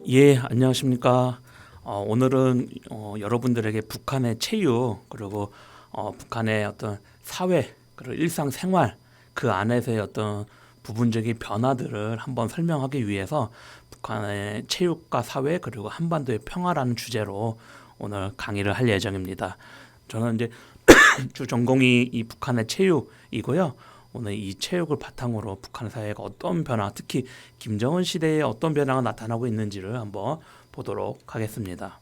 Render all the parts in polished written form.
예, 안녕하십니까. 오늘은 여러분들에게 북한의 체육 그리고 북한의 어떤 사회 그리고 일상생활 그 안에서의 어떤 부분적인 변화들을 한번 설명하기 위해서 북한의 체육과 사회 그리고 한반도의 평화라는 주제로 오늘 강의를 할 예정입니다. 저는 이제 주 전공이 이 북한의 체육이고요. 오늘 이 체육을 바탕으로 북한 사회가 어떤 변화, 특히 김정은 시대에 어떤 변화가 나타나고 있는지를 한번 보도록 하겠습니다.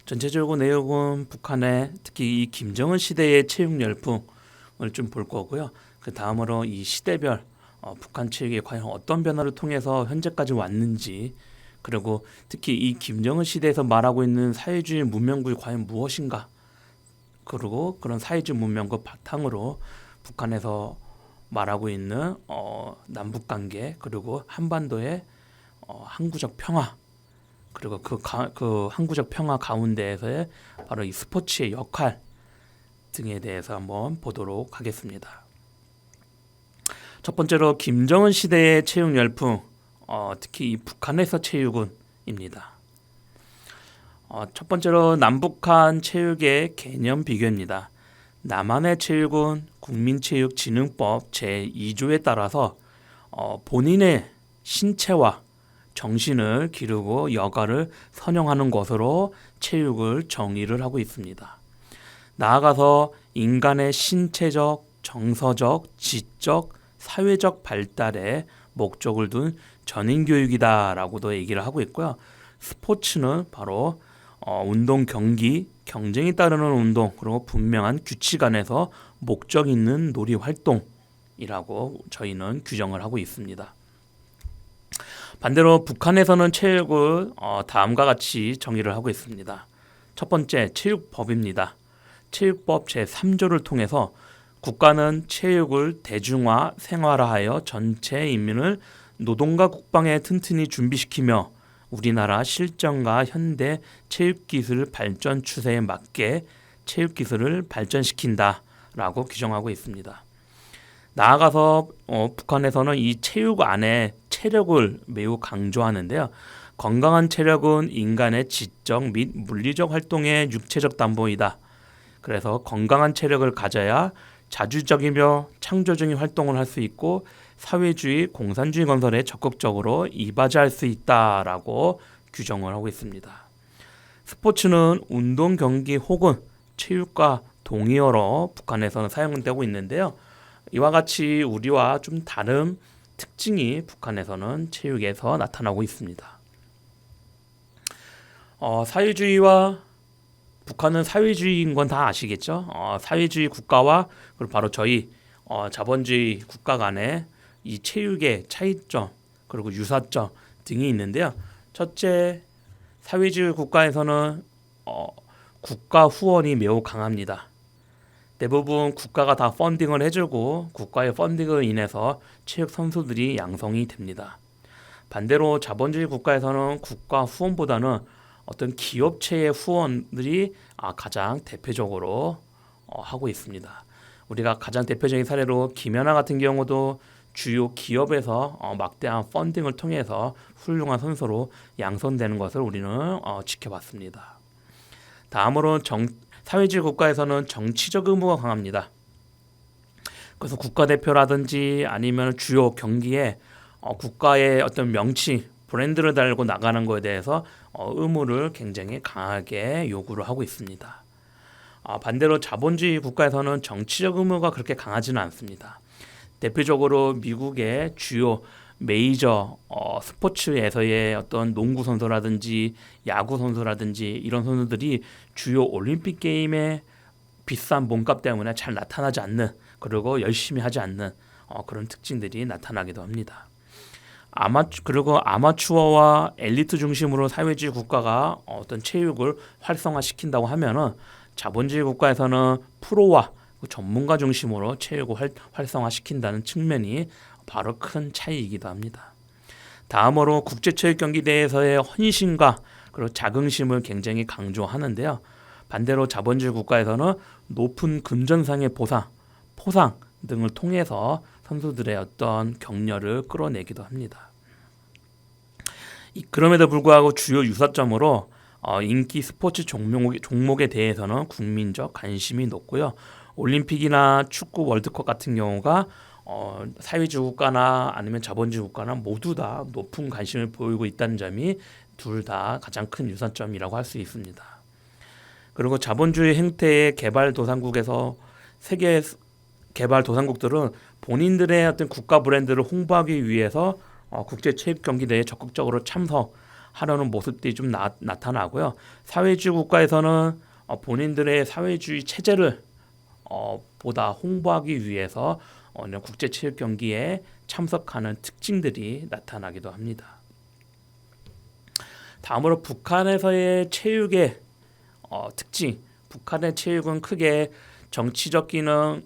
전체적으로 내용은 북한의 특히 이 김정은 시대의 체육 열풍을 좀 볼 거고요. 그 다음으로 이 시대별 북한 체육이 과연 어떤 변화를 통해서 현재까지 왔는지, 그리고 특히 이 김정은 시대에서 말하고 있는 사회주의 문명국이 과연 무엇인가, 그리고 그런 사회주의 문명국 바탕으로 북한에서 말하고 있는 남북 관계 그리고 한반도의 항구적 평화, 그리고 그 항구적 평화 가운데에서의 바로 이 스포츠의 역할 등에 대해서 한번 보도록 하겠습니다. 첫 번째로 김정은 시대의 체육 열풍, 특히 이 북한에서 체육은입니다. 첫 번째로 남북한 체육의 개념 비교입니다. 남한의 체육은 국민체육진흥법 제2조에 따라서 본인의 신체와 정신을 기르고 여가를 선용하는 것으로 체육을 정의를 하고 있습니다. 나아가서 인간의 신체적, 정서적, 지적, 사회적 발달에 목적을 둔 전인교육이다라고도 얘기를 하고 있고요. 스포츠는 바로 운동, 경기, 경쟁이 따르는 운동, 그리고 분명한 규칙 안에서 목적 있는 놀이 활동이라고 저희는 규정을 하고 있습니다. 반대로 북한에서는 체육을 다음과 같이 정의를 하고 있습니다. 첫 번째, 체육법입니다. 체육법 제3조를 통해서 국가는 체육을 대중화, 생활화하여 전체 인민을 노동과 국방에 튼튼히 준비시키며 우리나라 실정과 현대 체육기술 발전 추세에 맞게 체육기술을 발전시킨다라고 규정하고 있습니다. 나아가서 북한에서는 이 체육 안에 체력을 매우 강조하는데요. 건강한 체력은 인간의 지적 및 물리적 활동의 육체적 담보이다. 그래서 건강한 체력을 가져야 자주적이며 창조적인 활동을 할 수 있고 사회주의, 공산주의 건설에 적극적으로 이바지할 수 있다라고 규정을 하고 있습니다. 스포츠는 운동, 경기 혹은 체육과 동의어로 북한에서는 사용되고 있는데요. 이와 같이 우리와 좀 다른 특징이 북한에서는 체육에서 나타나고 있습니다. 사회주의와 북한은 사회주의인 건 다 아시겠죠? 사회주의 국가와 그리고 바로 저희 자본주의 국가 간의 이 체육의 차이점 그리고 유사점 등이 있는데요. 첫째, 사회주의 국가에서는 국가 후원이 매우 강합니다. 대부분 국가가 다 펀딩을 해주고 국가의 펀딩을 인해서 체육 선수들이 양성이 됩니다. 반대로 자본주의 국가에서는 국가 후원보다는 어떤 기업체의 후원들이 가장 대표적으로 하고 있습니다. 우리가 가장 대표적인 사례로 김연아 같은 경우도 주요 기업에서 막대한 펀딩을 통해서 훌륭한 선수로 양성되는 것을 우리는 지켜봤습니다. 다음으로 사회주의 국가에서는 정치적 의무가 강합니다. 그래서 국가대표라든지 아니면 주요 경기에 국가의 어떤 명치, 브랜드를 달고 나가는 것에 대해서 의무를 굉장히 강하게 요구를 하고 있습니다. 반대로 자본주의 국가에서는 정치적 의무가 그렇게 강하지는 않습니다. 대표적으로 미국의 주요 메이저 스포츠에서의 어떤 농구 선수라든지 야구 선수라든지 이런 선수들이 주요 올림픽 게임에 비싼 몸값 때문에 잘 나타나지 않는, 그리고 열심히 하지 않는 그런 특징들이 나타나기도 합니다. 그리고 아마추어와 엘리트 중심으로 사회주의 국가가 어떤 체육을 활성화시킨다고 하면은 자본주의 국가에서는 프로와 전문가 중심으로 체육을 활성화시킨다는 측면이 바로 큰 차이이기도 합니다. 다음으로 국제체육경기대회에서의 헌신과 그리고 자긍심을 굉장히 강조하는데요. 반대로 자본주의 국가에서는 높은 금전상의 포상 등을 통해서 선수들의 어떤 격려를 끌어내기도 합니다. 그럼에도 불구하고 주요 유사점으로 인기 스포츠 종목에 대해서는 국민적 관심이 높고요. 올림픽이나 축구 월드컵 같은 경우가 사회주의 국가나 아니면 자본주의 국가나 모두 다 높은 관심을 보이고 있다는 점이 둘 다 가장 큰 유사점이라고 할 수 있습니다. 그리고 자본주의 행태의 개발도상국에서 세계 개발도상국들은 본인들의 어떤 국가 브랜드를 홍보하기 위해서 국제 체육 경기대회에 적극적으로 참석하려는 모습들이 좀 나타나고요. 사회주의 국가에서는 본인들의 사회주의 체제를 보다 홍보하기 위해서 국제 체육 경기에 참석하는 특징들이 나타나기도 합니다. 다음으로 북한에서의 체육의 특징. 북한의 체육은 크게 정치적 기능,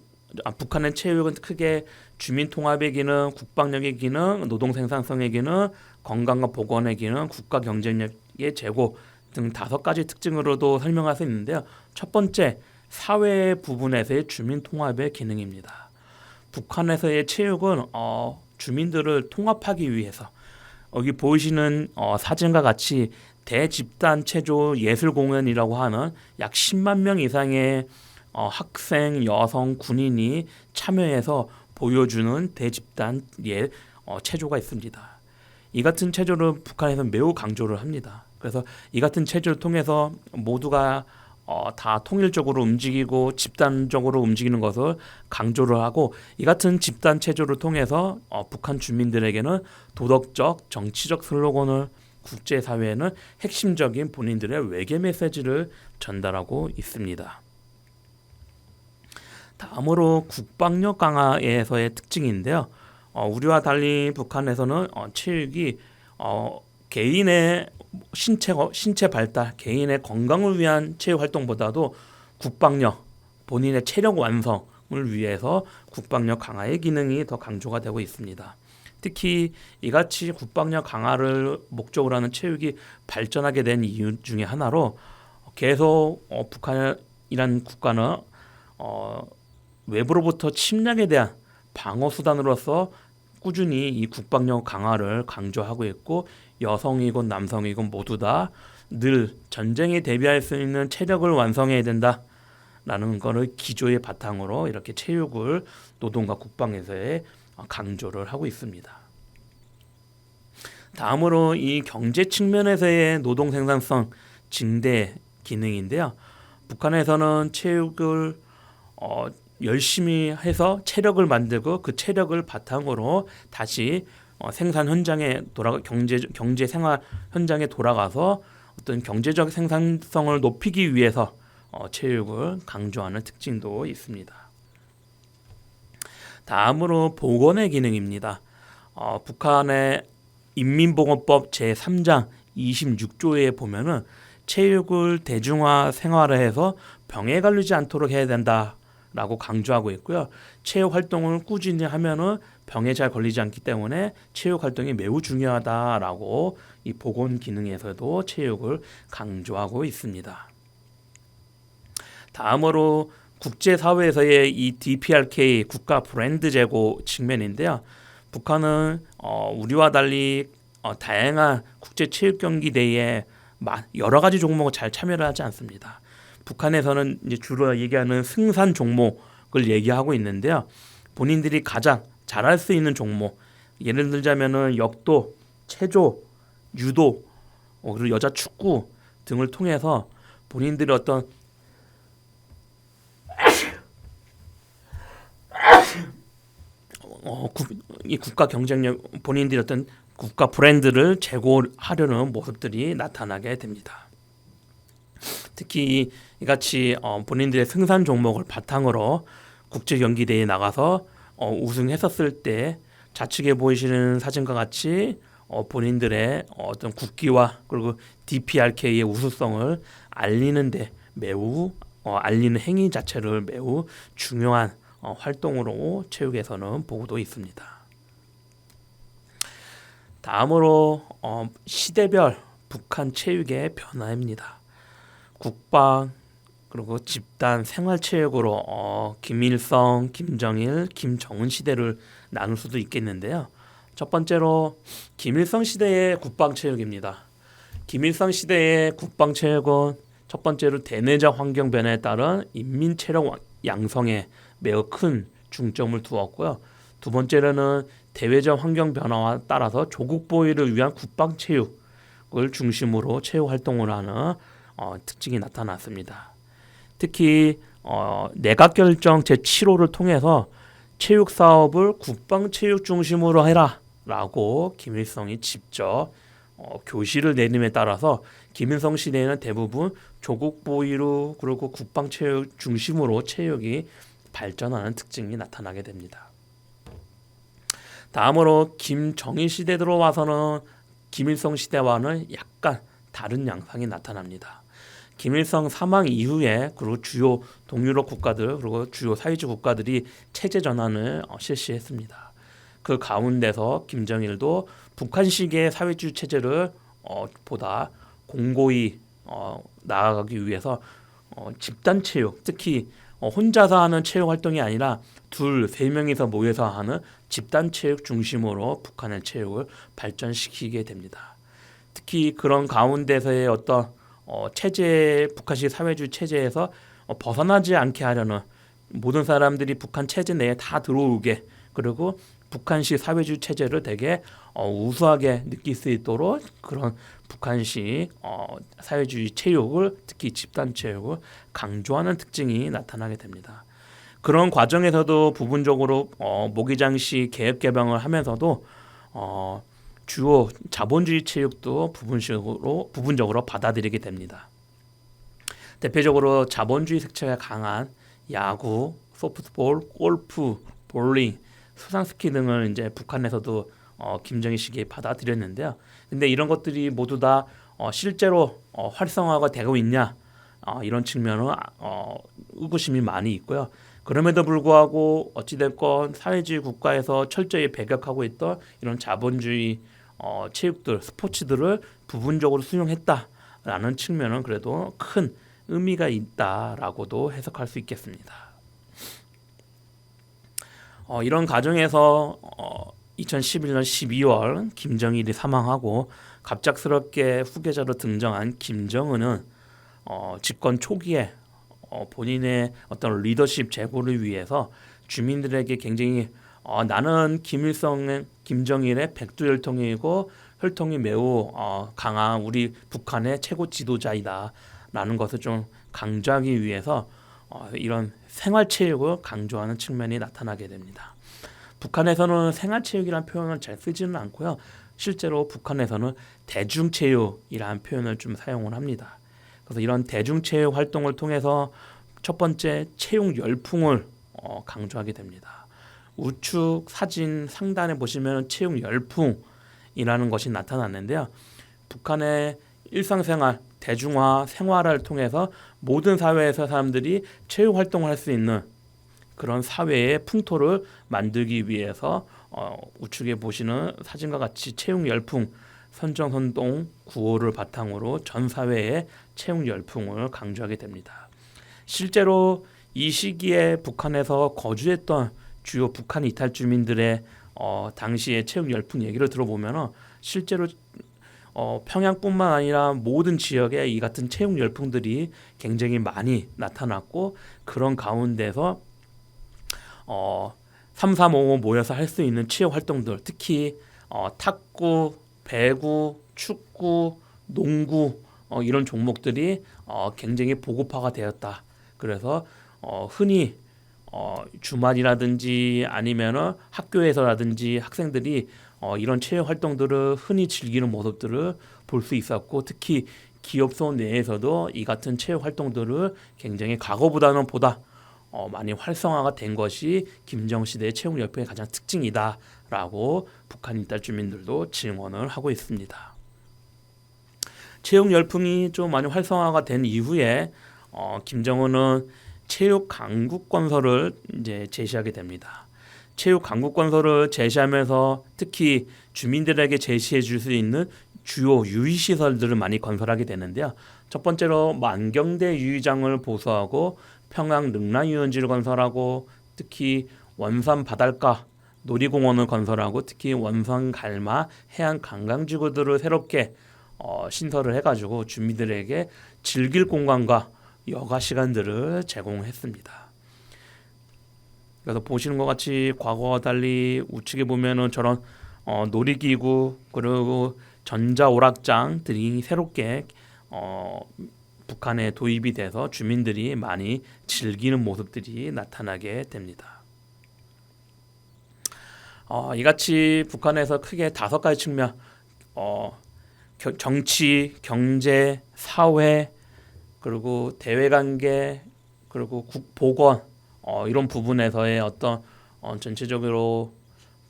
북한의 체육은 크게 주민 통합의 기능, 국방력의 기능, 노동 생산성의 기능, 건강과 보건의 기능, 국가 경쟁력의 제고 등 5가지 특징으로도 설명할 수 있는데요. 첫 번째, 사회 부분에서의 주민 통합의 기능입니다. 북한에서의 체육은 주민들을 통합하기 위해서 여기 보이시는 사진과 같이 대집단 체조 예술 공연이라고 하는 약 10만 명 이상의 학생, 여성, 군인이 참여해서 보여주는 대집단 체조가 있습니다. 이 같은 체조를 북한에서 매우 강조를 합니다. 그래서 이 같은 체조를 통해서 모두가 다 통일적으로 움직이고 집단적으로 움직이는 것을 강조를 하고, 이 같은 집단 체조를 통해서 북한 주민들에게는 도덕적, 정치적 슬로건을 국제사회에는 핵심적인 본인들의 외교 메시지를 전달하고 있습니다. 다음으로 국방력 강화에서의 특징인데요. 우리와 달리 북한에서는 체육이 개인의 신체 발달, 개인의 건강을 위한 체육 활동보다도 국방력, 본인의 체력 완성을 위해서 국방력 강화의 기능이 더 강조가 되고 있습니다. 특히 이같이 국방력 강화를 목적으로 하는 체육이 발전하게 된 이유 중에 하나로 계속 북한이란 국가는 외부로부터 침략에 대한 방어 수단으로서 꾸준히 이 국방력 강화를 강조하고 있고, 여성이건 남성이건 모두 다 늘 전쟁에 대비할 수 있는 체력을 완성해야 된다라는 것을 기조의 바탕으로 이렇게 체육을 노동과 국방에서의 강조를 하고 있습니다. 다음으로 이 경제 측면에서의 노동 생산성 증대 기능인데요. 북한에서는 체육을 열심히 해서 체력을 만들고 그 체력을 바탕으로 다시 생산 현장에 경제 생활 현장에 돌아가서 어떤 경제적 생산성을 높이기 위해서 체육을 강조하는 특징도 있습니다. 다음으로 보건의 기능입니다. 북한의 인민보건법 제3장 26조에 보면은 체육을 대중화 생활화해서 병에 걸리지 않도록 해야 된다라고 강조하고 있고요. 체육 활동을 꾸준히 하면은 병에 잘 걸리지 않기 때문에 체육 활동이 매우 중요하다라고 이 보건 기능에서도 체육을 강조하고 있습니다. 다음으로 국제사회에서의 이 DPRK 국가 브랜드 제고 측면인데요. 북한은 우리와 달리 다양한 국제 체육 경기 대회에 여러 가지 종목을 잘 참여를 하지 않습니다. 북한에서는 이제 주로 얘기하는 승산 종목을 얘기하고 있는데요. 본인들이 가장 잘할 수 있는 종목, 예를 들자면은 역도, 체조, 유도, 그리고 여자 축구 등을 통해서 본인들이 어떤 이 국가 경쟁력, 본인들이 어떤 국가 브랜드를 제고하려는 모습들이 나타나게 됩니다. 특히 이같이 본인들의 승산 종목을 바탕으로 국제 경기 대회에 나가서 우승했었을 때 좌측에 보이시는 사진과 같이 본인들의 어떤 국기와 그리고 DPRK의 우수성을 알리는데 매우 알리는 행위 자체를 매우 중요한 활동으로 체육에서는 보고도 있습니다. 다음으로 시대별 북한 체육의 변화입니다. 국방, 그리고 집단 생활체육으로 김일성, 김정일, 김정은 시대를 나눌 수도 있겠는데요. 첫 번째로 김일성 시대의 국방체육입니다. 김일성 시대의 국방체육은 첫 번째로 대내적 환경 변화에 따른 인민체력 양성에 매우 큰 중점을 두었고요. 두 번째로는 대외적 환경 변화와 따라서 조국 보위를 위한 국방체육을 중심으로 체육 활동을 하는 특징이 나타났습니다. 특히 내각결정 제7호를 통해서 체육 사업을 국방체육 중심으로 해라라고 김일성이 직접 교시를 내림에 따라서 김일성 시대에는 대부분 조국 보위로 그리고 국방체육 중심으로 체육이 발전하는 특징이 나타나게 됩니다. 다음으로 김정일 시대 들어와서는 김일성 시대와는 약간 다른 양상이 나타납니다. 김일성 사망 이후에 그리고 주요 동유럽 국가들 그리고 주요 사회주의 국가들이 체제 전환을 실시했습니다. 그 가운데서 김정일도 북한식의 사회주의 체제를 보다 공고히 나아가기 위해서 집단 체육, 특히 혼자서 하는 체육 활동이 아니라 둘, 세 명이서 모여서 하는 집단 체육 중심으로 북한의 체육을 발전시키게 됩니다. 특히 그런 가운데서의 어떤 체제, 북한식 사회주의 체제에서 벗어나지 않게 하려는 모든 사람들이 북한 체제 내에 다 들어오게 그리고 북한식 사회주의 체제를 되게 우수하게 느낄 수 있도록 그런 북한식 사회주의 체육을 특히 집단 체육을 강조하는 특징이 나타나게 됩니다. 그런 과정에서도 부분적으로 모기장식 개혁 개방을 하면서도 주요 자본주의 체육도 부분적으로 받아들이게 됩니다. 대표적으로 자본주의 색채가 강한 야구, 소프트볼, 골프, 볼링, 수상스키 등을 이제 북한에서도 김정일 시기에 받아들였는데요. 근데 이런 것들이 모두 다 실제로 활성화가 되고 있냐 이런 측면은 의구심이 많이 있고요. 그럼에도 불구하고 어찌됐건 사회주의 국가에서 철저히 배격하고 있던 이런 자본주의 체육들, 스포츠들을 부분적으로 수용했다라는 측면은 그래도 큰 의미가 있다라고도 해석할 수 있겠습니다. 이런 과정에서 2011년 12월 김정일이 사망하고 갑작스럽게 후계자로 등장한 김정은은 집권 초기에 본인의 어떤 리더십 제고를 위해서 주민들에게 굉장히 나는 김정일의 백두혈통이고 혈통이 매우 강한 우리 북한의 최고 지도자이다라는 것을 좀 강조하기 위해서 이런 생활체육을 강조하는 측면이 나타나게 됩니다. 북한에서는 생활체육이라는 표현을 잘 쓰지는 않고요. 실제로 북한에서는 대중체육이라는 표현을 좀 사용을 합니다. 그래서 이런 대중체육 활동을 통해서 첫 번째 체육 열풍을 강조하게 됩니다. 우측 사진 상단에 보시면 체육 열풍이라는 것이 나타났는데요. 북한의 일상생활, 대중화 생활을 통해서 모든 사회에서 사람들이 체육 활동을 할 수 있는 그런 사회의 풍토를 만들기 위해서 우측에 보시는 사진과 같이 체육 열풍, 선정선동 구호를 바탕으로 전 사회의 체육 열풍을 강조하게 됩니다. 실제로 이 시기에 북한에서 거주했던 주요 북한 이탈 주민들의 당시의 체육 열풍 얘기를 들어보면 실제로 평양뿐만 아니라 모든 지역에 이 같은 체육 열풍들이 굉장히 많이 나타났고 그런 가운데서 3355 모여서 할 수 있는 체육 활동들 특히 탁구, 배구, 축구, 농구 이런 종목들이 굉장히 보급화가 되었다. 그래서 흔히 주말이라든지 아니면은 학교에서라든지 학생들이 이런 체육 활동들을 흔히 즐기는 모습들을 볼 수 있었고 특히 기업소 내에서도 이 같은 체육 활동들을 굉장히 과거보다는 보다 많이 활성화가 된 것이 김정시대의 체육 열풍의 가장 특징이다라고 북한 이탈 주민들도 증언을 하고 있습니다. 체육 열풍이 좀 많이 활성화가 된 이후에 김정은은 체육 강국 건설을 이제 제시하게 됩니다. 체육 강국 건설을 제시하면서 특히 주민들에게 제시해 줄 수 있는 주요 유의 시설들을 많이 건설하게 되는데요. 첫 번째로 만경대 유의장을 보수하고 평양 능라유원지를 건설하고, 특히 원산 바닷가 놀이공원을 건설하고, 특히 원산 갈마 해안 관광지구들을 새롭게 신설을 해가지고 주민들에게 즐길 공간과 여가 시간들을 제공했습니다. 그래서 보시는 것 같이 과거와 달리 우측에 보면은 저런 놀이기구 그리고 전자오락장들이 새롭게 북한에 도입이 돼서 주민들이 많이 즐기는 모습들이 나타나게 됩니다. 이같이 북한에서 크게 5가지 측면, 정치, 경제, 사회, 그리고 대외관계, 그리고 보건, 이런 부분에서의 어떤 전체적으로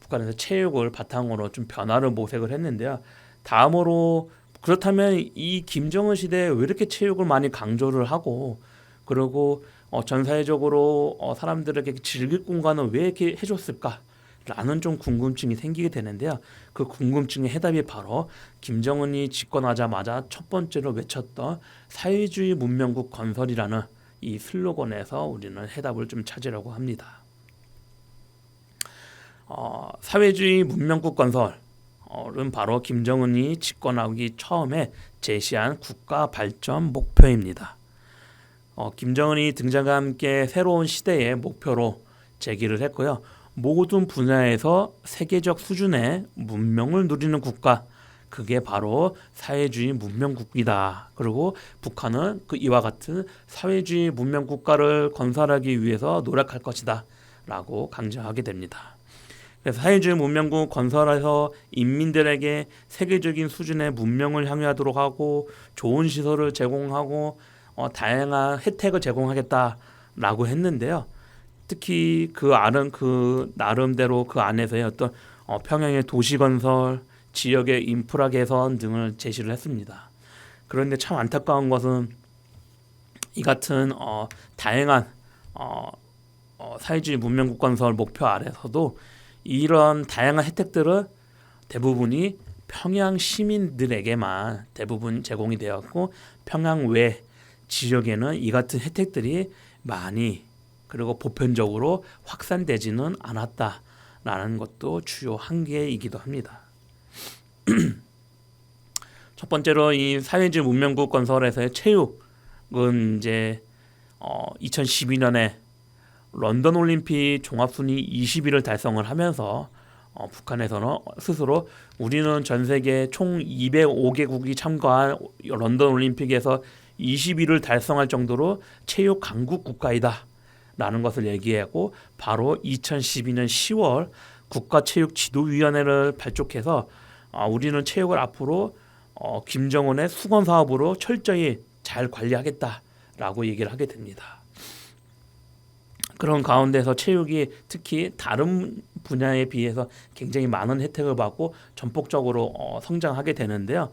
북한에서 체육을 바탕으로 좀 변화를 모색을 했는데요. 다음으로, 그렇다면 이 김정은 시대에 왜 이렇게 체육을 많이 강조를 하고, 그리고 전 사회적으로 사람들에게 즐길 공간을 왜 이렇게 해줬을까? 라는 좀 궁금증이 생기게 되는데요. 그 궁금증의 해답이 바로 김정은이 집권하자마자 첫 번째로 외쳤던 사회주의 문명국 건설이라는 이 슬로건에서 우리는 해답을 좀 찾으려고 합니다. 사회주의 문명국 건설은 바로 김정은이 집권하기 처음에 제시한 국가 발전 목표입니다. 김정은이 등장과 함께 새로운 시대의 목표로 제기를 했고요. 모든 분야에서 세계적 수준의 문명을 누리는 국가, 그게 바로 사회주의 문명국이다. 그리고 북한은 이와 같은 사회주의 문명국가를 건설하기 위해서 노력할 것이다 라고 강조하게 됩니다. 그래서 사회주의 문명국 건설해서 인민들에게 세계적인 수준의 문명을 향유하도록 하고 좋은 시설을 제공하고 다양한 혜택을 제공하겠다라고 했는데요. 특히 그 나름대로 그 안에서의 어떤 평양의 도시 건설, 지역의 인프라 개선 등을 제시를 했습니다. 그런데 참 안타까운 것은 이 같은 다양한 사회주의 문명국 건설 목표 아래서도 이런 다양한 혜택들은 대부분이 평양 시민들에게만 대부분 제공이 되었고, 평양 외 지역에는 이 같은 혜택들이 많이 그리고 보편적으로 확산되지는 않았다라는 것도 주요 한계이기도 합니다. 첫 번째로 이 사회주의 문명국 건설에서의 체육은 이제 2012년에 런던 올림픽 종합순위 20위를 달성을 하면서 북한에서는 스스로 우리는 전 세계 총 205개국이 참가한 런던 올림픽에서 20위를 달성할 정도로 체육 강국 국가이다 라는 것을 얘기하고, 바로 2012년 10월 국가체육지도위원회를 발족해서 우리는 체육을 앞으로 김정은의 수건 사업으로 철저히 잘 관리하겠다라고 얘기를 하게 됩니다. 그런 가운데서 체육이 특히 다른 분야에 비해서 굉장히 많은 혜택을 받고 전폭적으로 성장하게 되는데요.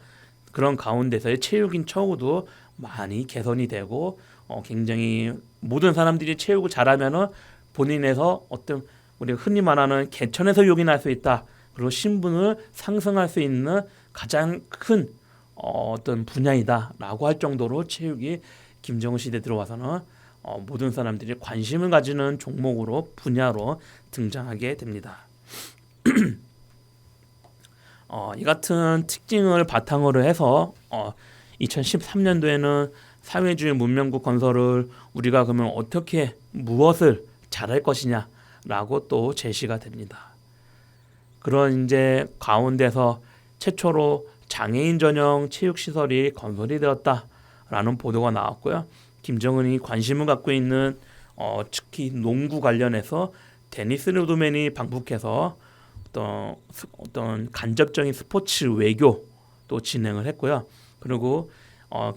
그런 가운데서의 체육인 처우도 많이 개선이 되고, 굉장히 모든 사람들이 체육을 잘하면은 본인에서 어떤 우리가 흔히 말하는 개천에서 용이 날 수 있다. 그리고 신분을 상승할 수 있는 가장 큰 어떤 분야이다라고 할 정도로 체육이 김정은 시대 들어와서는 모든 사람들이 관심을 가지는 종목으로 분야로 등장하게 됩니다. 이 같은 특징을 바탕으로 해서 2013년도에는 사회주의 문명국 건설을 우리가 그러면 어떻게 무엇을 잘할 것이냐라고 또 제시가 됩니다. 그런 이제 가운데서 최초로 장애인 전용 체육 시설이 건설이 되었다라는 보도가 나왔고요. 김정은이 관심을 갖고 있는 특히 농구 관련해서 데니스 로드맨이 방북해서 어떤 간접적인 스포츠 외교도 진행을 했고요. 그리고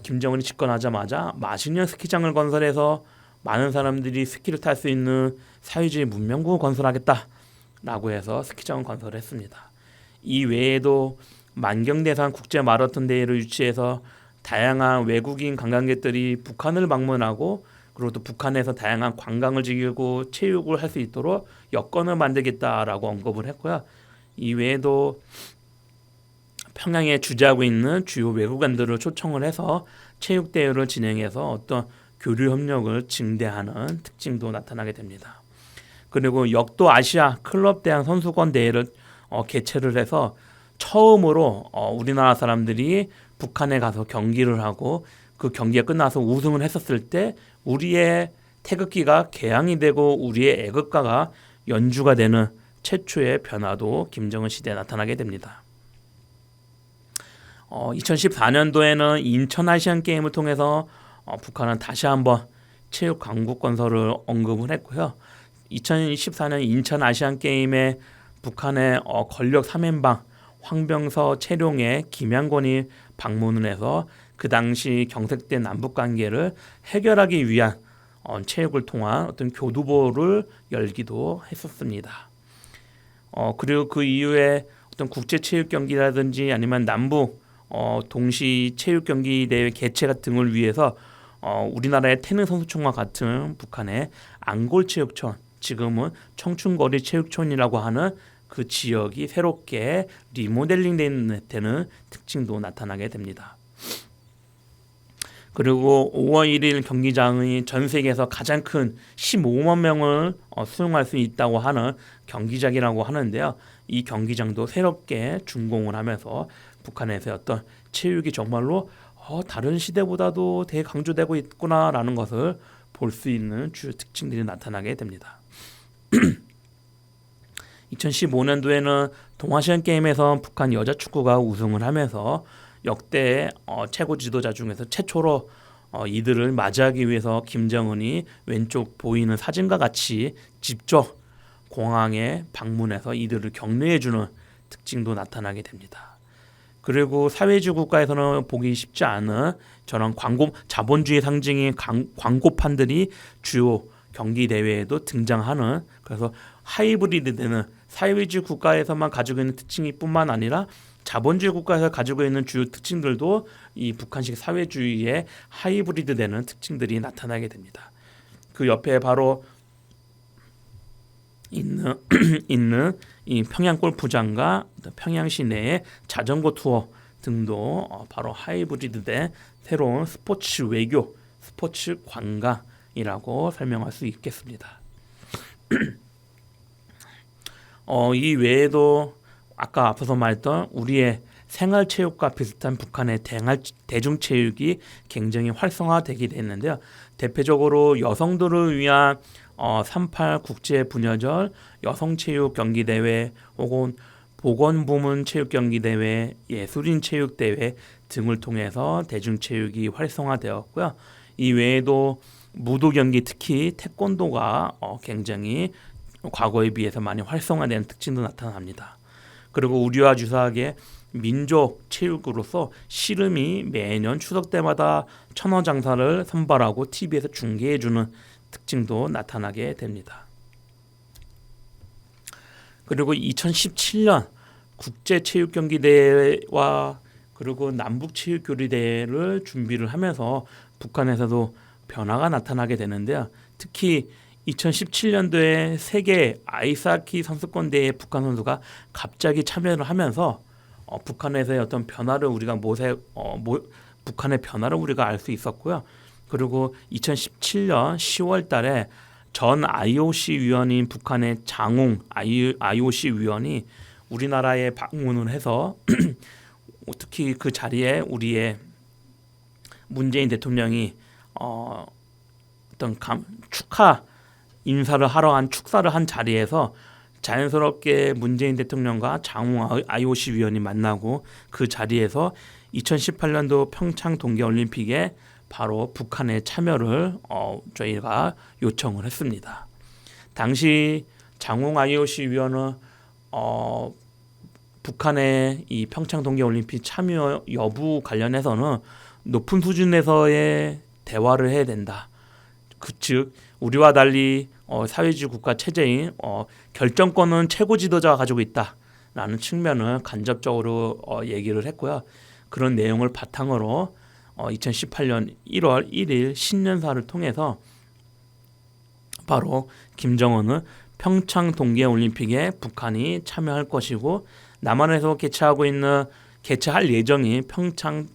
김정은이 집권하자마자 마식령 스키장을 건설해서 많은 사람들이 스키를 탈 수 있는 사회주의 문명국을 건설하겠다라고 해서 스키장을 건설했습니다. 이 외에도 만경대산 국제 마라톤 대회를 유치해서 다양한 외국인 관광객들이 북한을 방문하고, 그리고 또 북한에서 다양한 관광을 즐기고 체육을 할 수 있도록 여건을 만들겠다라고 언급을 했고요. 이 외에도 평양에 주재하고 있는 주요 외교관들을 초청을 해서 체육 대회를 진행해서 어떤 교류 협력을 증대하는 특징도 나타나게 됩니다. 그리고 역도 아시아 클럽 대항 선수권 대회를 개최를 해서 처음으로 우리나라 사람들이 북한에 가서 경기를 하고 그 경기가 끝나서 우승을 했었을 때 우리의 태극기가 개항이 되고 우리의 애국가가 연주가 되는 최초의 변화도 김정은 시대에 나타나게 됩니다. 2014년도에는 인천 아시안 게임을 통해서 북한은 다시 한번 체육 강국 건설을 언급을 했고요. 2014년 인천 아시안 게임에 북한의 권력 3인방 황병서, 최룡해, 김양곤이 방문을 해서 그 당시 경색된 남북 관계를 해결하기 위한 체육을 통한 어떤 교두보를 열기도 했었습니다. 그리고 그 이후에 어떤 국제 체육 경기라든지 아니면 남북 동시 체육 경기 대회 개최 등을 위해서 우리나라의 태릉 선수촌과 같은 북한의 앙골 체육촌, 지금은 청춘거리 체육촌이라고 하는 그 지역이 새롭게 리모델링 되는 특징도 나타나게 됩니다. 그리고 5월 1일 경기장이 전 세계에서 가장 큰 15만 명을 수용할 수 있다고 하는 경기장이라고 하는데요. 이 경기장도 새롭게 준공을 하면서 북한에서의 어떤 체육이 정말로 다른 시대보다도 되게 강조되고 있구나라는 것을 볼 수 있는 주요 특징들이 나타나게 됩니다. 2015년도에는 동아시안 게임에서 북한 여자 축구가 우승을 하면서 역대 최고 지도자 중에서 최초로 이들을 맞이하기 위해서 김정은이 왼쪽 보이는 사진과 같이 직접 공항에 방문해서 이들을 격려해주는 특징도 나타나게 됩니다. 그리고 사회주의 국가에서는 보기 쉽지 않은 저런 자본주의 상징인 광고판들이 주요 경기 대회에도 등장하는, 그래서 하이브리드 되는 사회주의 국가에서만 가지고 있는 특징이 뿐만 아니라 자본주의 국가에서 가지고 있는 주요 특징들도 이 북한식 사회주의의 하이브리드 되는 특징들이 나타나게 됩니다. 그 옆에 바로 있는 이 평양 골프장과 평양 시내의 자전거 투어 등도 바로 하이브리드된 새로운 스포츠 외교, 스포츠 관광이라고 설명할 수 있겠습니다. 이 외에도 아까 앞서서 말했던 우리의 생활체육과 비슷한 북한의 대중체육이 굉장히 활성화되게 됐는데요. 대표적으로 여성들을 위한 38 국제부녀절 여성체육 경기대회 혹은 보건부문 체육경기대회, 예술인 체육대회 등을 통해서 대중체육이 활성화되었고요. 이 외에도 무도경기, 특히 태권도가 굉장히 과거에 비해서 많이 활성화된 특징도 나타납니다. 그리고 우리와 유사하게 민족 체육으로서 씨름이 매년 추석 때마다 천하장사를 선발하고 TV에서 중계해주는 특징도 나타나게 됩니다. 그리고 2017년 국제체육경기대회와 그리고 남북체육교류대회를 준비를 하면서 북한에서도 변화가 나타나게 되는데요. 특히 2017년도에 세계 아이스하키 선수권대회에 북한 선수가 갑자기 참여를 하면서 북한에서의 어떤 변화를 우리가 북한의 변화를 우리가 알 수 있었고요. 그리고 2017년 10월 달에 전 IOC 위원인 북한의 장웅 IOC 위원이 우리나라에 방문을 해서 특히 그 자리에 우리의 문재인 대통령이 어떤 축하 인사를 하러 축사를 한 자리에서 자연스럽게 문재인 대통령과 장웅 IOC 위원이 만나고 그 자리에서 2018년도 평창 동계올림픽에 바로 북한의 참여를 저희가 요청을 했습니다. 당시 장웅 IOC 위원은 북한의 이 평창 동계올림픽 참여 여부 관련해서는 높은 수준에서의 대화를 해야 된다. 즉 우리와 달리 사회주의 국가 체제인 결정권은 최고 지도자가 가지고 있다라는 측면을 간접적으로 얘기를 했고요. 그런 내용을 바탕으로 2018년 1월 1일 신년사를 통해서 바로 김정은은 평창 동계올림픽에 북한이 참여할 것이고 남한에서 개최하고 있는 개최할 예정인 평창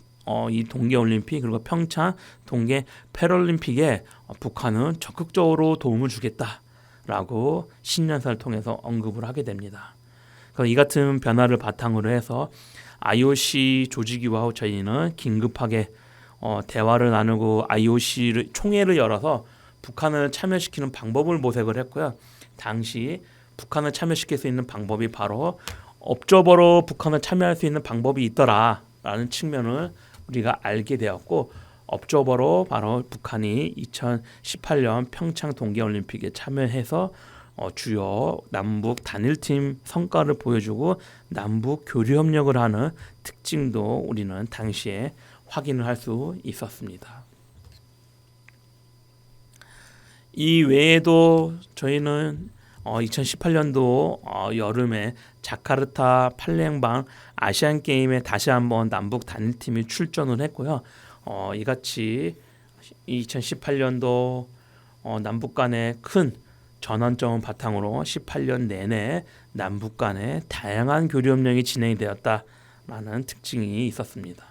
이 동계올림픽 그리고 평창 동계 패럴림픽에 북한은 적극적으로 도움을 주겠다라고 신년사를 통해서 언급을 하게 됩니다. 그래서 이 같은 변화를 바탕으로 해서 IOC 조직위와 저희는 긴급하게 대화를 나누고 IOC 총회를 열어서 북한을 참여시키는 방법을 모색을 했고요. 당시 북한을 참여시킬 수 있는 방법이 바로 업저버로 북한을 참여할 수 있는 방법이 있더라라는 측면을 우리가 알게 되었고, 업저버로 바로 북한이 2018년 평창 동계올림픽에 참여해서 주요 남북 단일팀 성과를 보여주고 남북 교류 협력을 하는 특징도 우리는 당시에 확인을 할 수 있었습니다. 이 외에도 저희는 2018년도 여름에 자카르타 팔레행방 아시안 게임에 다시 한번 남북 단일팀이 출전을 했고요. 이같이 2018년도 남북 간의 큰 전환점을 바탕으로 18년 내내 남북 간의 다양한 교류 협력이 진행이 되었다라는 특징이 있었습니다.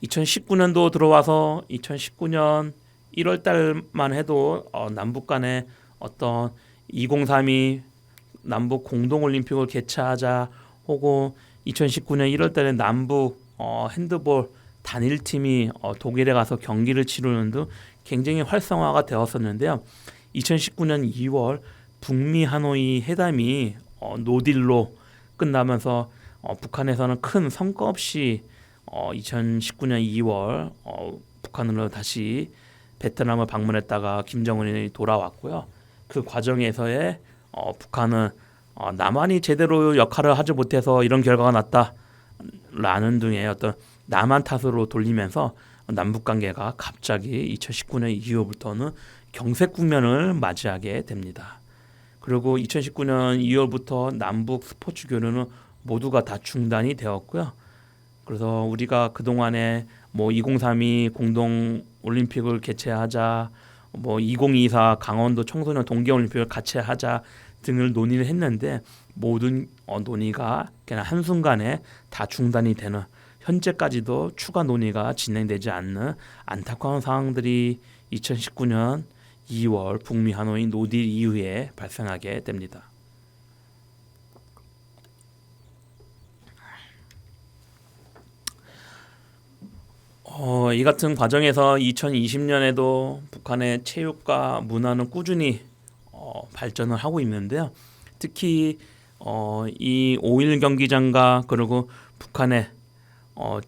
2019년도 들어와서 2019년 1월 달만 해도 남북 간의 어떤 2032 남북 공동올림픽을 개최하자, 혹은 2019년 1월 달에 남북 핸드볼 단일팀이 독일에 가서 경기를 치르는 등 굉장히 활성화가 되었었는데요. 2019년 2월 북미 하노이 회담이 노딜로 끝나면서 북한에서는 큰 성과 없이 2019년 2월 북한으로 다시 베트남을 방문했다가 김정은이 돌아왔고요. 그 과정에서의 북한은 남한이 제대로 역할을 하지 못해서 이런 결과가 났다라는 등의 어떤 남한 탓으로 돌리면서 남북 관계가 갑자기 2019년 이후부터는 경색 국면을 맞이하게 됩니다. 그리고 2019년 2월부터 남북 스포츠 교류는 모두가 다 중단이 되었고요. 그래서 우리가 그동안에 2032 공동 올림픽을 개최하자, 2024 강원도 청소년 동계 올림픽을 같이 하자 등을 논의를 했는데 모든 논의가 그냥 한순간에 다 중단이 되는, 현재까지도 추가 논의가 진행되지 않는 안타까운 상황들이 2019년 2월 북미 하노이 노딜 이후에 발생하게 됩니다. 이 같은 과정에서 2020년에도 북한의 체육과 문화는 꾸준히 발전을 하고 있는데요. 특히 이 5.1 경기장과 그리고 북한의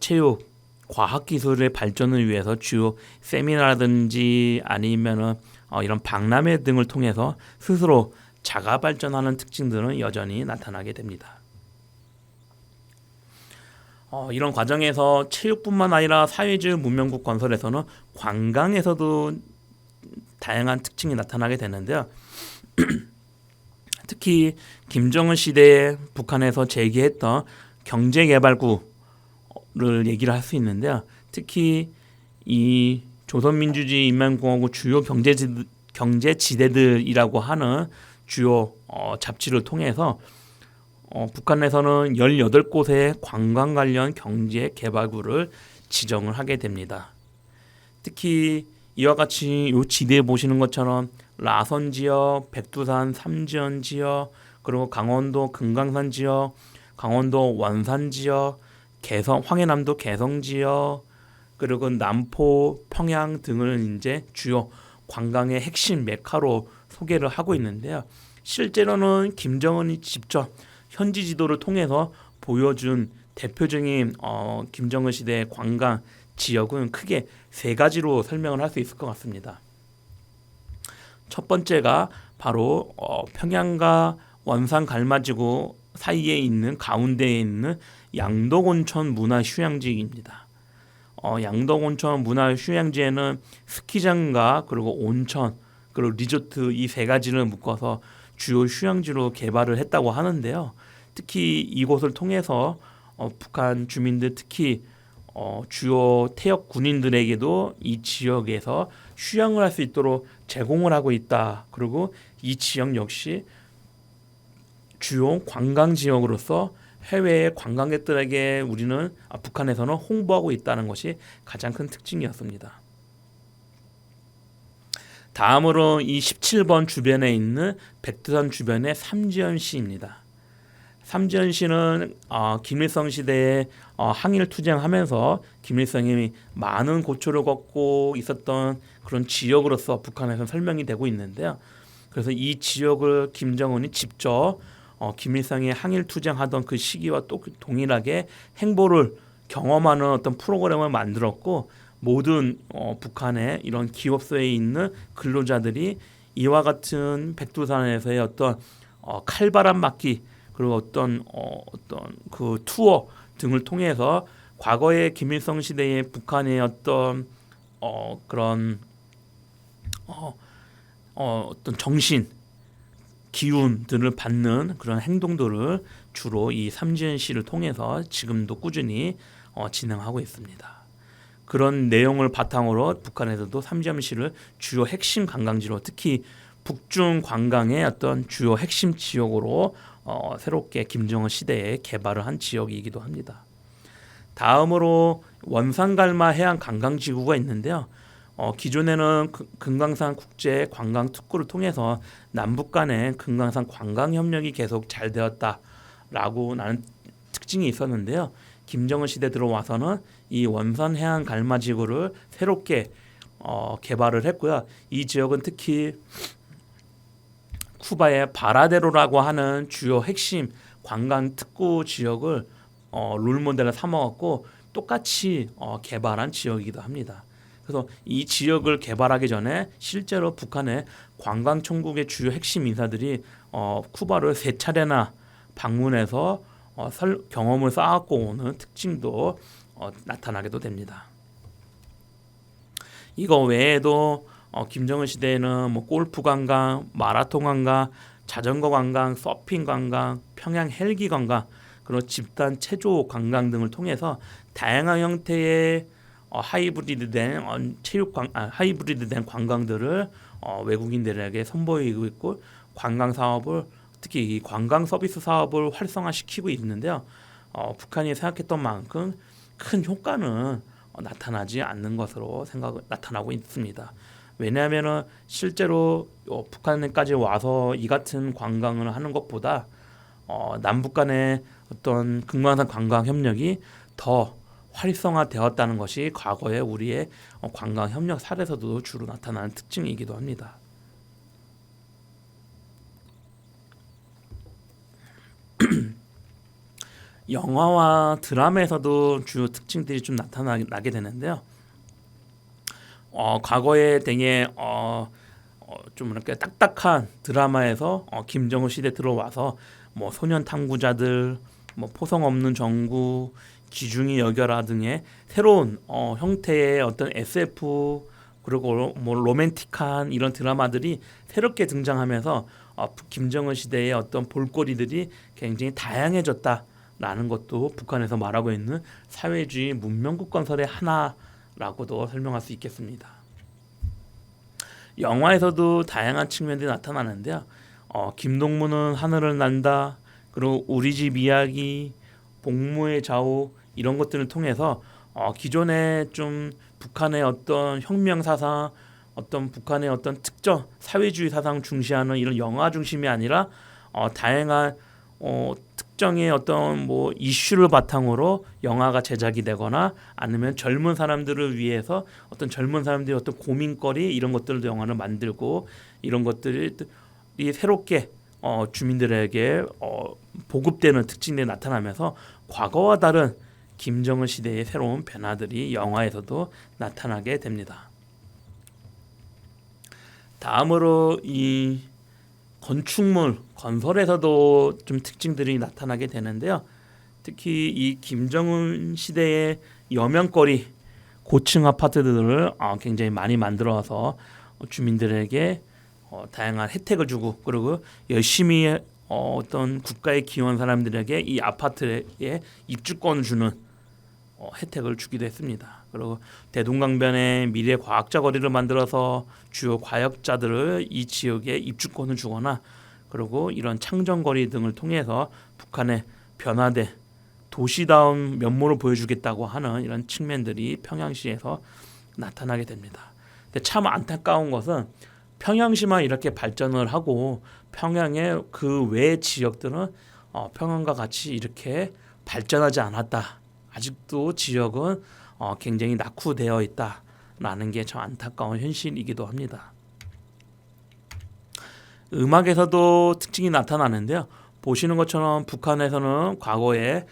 체육 과학기술의 발전을 위해서 주요 세미나라든지 아니면은 이런 박람회 등을 통해서 스스로 자가 발전하는 특징들은 여전히 나타나게 됩니다. 이런 과정에서 체육뿐만 아니라 사회주의 문명국 건설에서는 관광에서도 다양한 특징이 나타나게 되는데요. 특히 김정은 시대에 북한에서 제기했던 경제개발구를 얘기를 할 수 있는데요. 특히 이 조선민주주의 인민공화국 주요 경제지대들이라고 하는 주요 잡지를 통해서 북한에서는 18곳의 관광 관련 경제 개발구를 지정을 하게 됩니다. 특히 이와 같이 이 지대에 보시는 것처럼 라선 지역, 백두산 삼지연 지역, 그리고 강원도 금강산 지역, 강원도 원산 지역, 황해남도 개성 지역, 그리고 남포, 평양 등을 이제 주요 관광의 핵심 메카로 소개를 하고 있는데요. 실제로는 김정은이 직접 현지 지도를 통해서 보여준 대표적인 김정은 시대의 관광 지역은 크게 세 가지로 설명을 할 수 있을 것 같습니다. 첫 번째가 바로 평양과 원산 갈마지구 사이에 있는 가운데에 있는 양덕온천 문화휴양지입니다. 양덕온천 문화휴양지에는 스키장과 그리고 온천 그리고 리조트 이 세 가지를 묶어서 주요 휴양지로 개발을 했다고 하는데요. 특히 이곳을 통해서 북한 주민들, 특히 주요 태역 군인들에게도 이 지역에서 휴양을 할 수 있도록 제공을 하고 있다. 그리고 이 지역 역시 주요 관광 지역으로서 해외 관광객들에게 우리는 북한에서는 홍보하고 있다는 것이 가장 큰 특징이었습니다. 다음으로 이 17번 주변에 있는 백두산 주변의 삼지연시입니다. 삼지연시는 김일성 시대에 항일 투쟁하면서 김일성이 많은 고초를 겪고 있었던 그런 지역으로서 북한에서 설명이 되고 있는데요. 그래서 이 지역을 김정은이 직접 김일성이 항일 투쟁하던 그 시기와 또 동일하게 행보를 경험하는 어떤 프로그램을 만들었고, 모든 북한의 이런 기업소에 있는 근로자들이 이와 같은 백두산에서의 어떤 칼바람 맞기, 그리고 어떤 그 투어 등을 통해서 과거의 김일성 시대의 북한의 어떤 그런 어떤 정신 기운들을 받는 그런 행동들을 주로 이 삼지연시를 통해서 지금도 꾸준히 진행하고 있습니다. 그런 내용을 바탕으로 북한에서도 삼지연시를 주요 핵심 관광지로, 특히 북중 관광의 어떤 주요 핵심 지역으로 새롭게 김정은 시대에 개발을 한 지역이기도 합니다. 다음으로 원산갈마 해안 관광지구가 있는데요. 기존에는 금강산 국제 관광 특구를 통해서 남북 간의 금강산 관광 협력이 계속 잘 되었다라고 나는 특징이 있었는데요. 김정은 시대 들어와서는 이 원산 해안 갈마 지구를 새롭게 개발을 했고요. 이 지역은 특히 쿠바의 바라데로라고 하는 주요 핵심 관광 특구 지역을 롤모델을 삼아갖고 똑같이 개발한 지역이기도 합니다. 그래서 이 지역을 개발하기 전에 실제로 북한의 관광 총국의 주요 핵심 인사들이 쿠바를 3차례나 방문해서 경험을 쌓았고 오는 특징도 나타나게도 됩니다. 이거 외에도 김정은 시대에는 뭐 골프 관광, 마라톤 관광, 자전거 관광, 서핑 관광, 평양 헬기 관광, 그리고 집단 체조 관광 등을 통해서 다양한 형태의 하이브리드된 하이브리드된 관광들을 외국인들에게 선보이고 있고, 관광 사업을, 특히 이 관광 서비스 사업을 활성화시키고 있는데요. 북한이 생각했던 만큼 큰 효과는 나타나지 않는 것으로 나타나고 있습니다. 왜냐하면 실제로 북한까지 와서 이 같은 관광을 하는 것보다 남북 간의 어떤 금강산 관광 협력이 더 활성화되었다는 것이 과거의 우리의 관광 협력 사례에서도 주로 나타나는 특징이기도 합니다. 영화와 드라마에서도 주요 특징들이 좀 나타나게 되는데요. 과거에 되게 좀 이렇게 딱딱한 드라마에서 김정은 시대 들어와서 뭐 소년 탐구자들, 뭐 포성 없는 정구, 기중이 여겨라 등의 새로운 형태의 어떤 SF, 그리고 뭐 로맨틱한 이런 드라마들이 새롭게 등장하면서 김정은 시대의 어떤 볼거리들이 굉장히 다양해졌다라는 것도 북한에서 말하고 있는 사회주의 문명국 건설의 하나라고도 설명할 수 있겠습니다. 영화에서도 다양한 측면들이 나타나는데요. 김동무는 하늘을 난다, 그리고 우리 집 이야기, 복무의 좌우, 이런 것들을 통해서 기존에 좀 북한의 어떤 혁명 사상, 어떤 북한의 어떤 특정 사회주의 사상 중시하는 이런 영화 중심이 아니라 다양한 특정의 어떤 뭐 이슈를 바탕으로 영화가 제작이 되거나, 아니면 젊은 사람들을 위해서 어떤 젊은 사람들의 어떤 고민거리, 이런 것들도 영화를 만들고, 이런 것들이 새롭게 주민들에게 보급되는 특징들이 나타나면서 과거와 다른 김정은 시대의 새로운 변화들이 영화에서도 나타나게 됩니다. 다음으로 이 건축물, 건설에서도 좀 특징들이 나타나게 되는데요. 특히 이 김정은 시대의 여명거리 고층 아파트들을 굉장히 많이 만들어서 주민들에게 다양한 혜택을 주고, 그리고 열심히 어떤 국가에 기여한 사람들에게 이 아파트에 입주권을 주는 혜택을 주기도 했습니다. 그리고 대동강변에 미래 과학자 거리를 만들어서 주요 과학자들을 이 지역에 입주권을 주거나, 그리고 이런 창정거리 등을 통해서 북한의 변화된 도시다운 면모를 보여주겠다고 하는 이런 측면들이 평양시에서 나타나게 됩니다. 근데 참 안타까운 것은 평양시만 이렇게 발전을 하고 평양의 그 외 지역들은 평양과 같이 이렇게 발전하지 않았다. 아직도 지역은 굉장히 낙후되어 있다라는 게 참 안타까운 현실이기도 합니다. 음악에서도 특징이 나타나는데요. 보시는 것처럼 북한에서는 과거에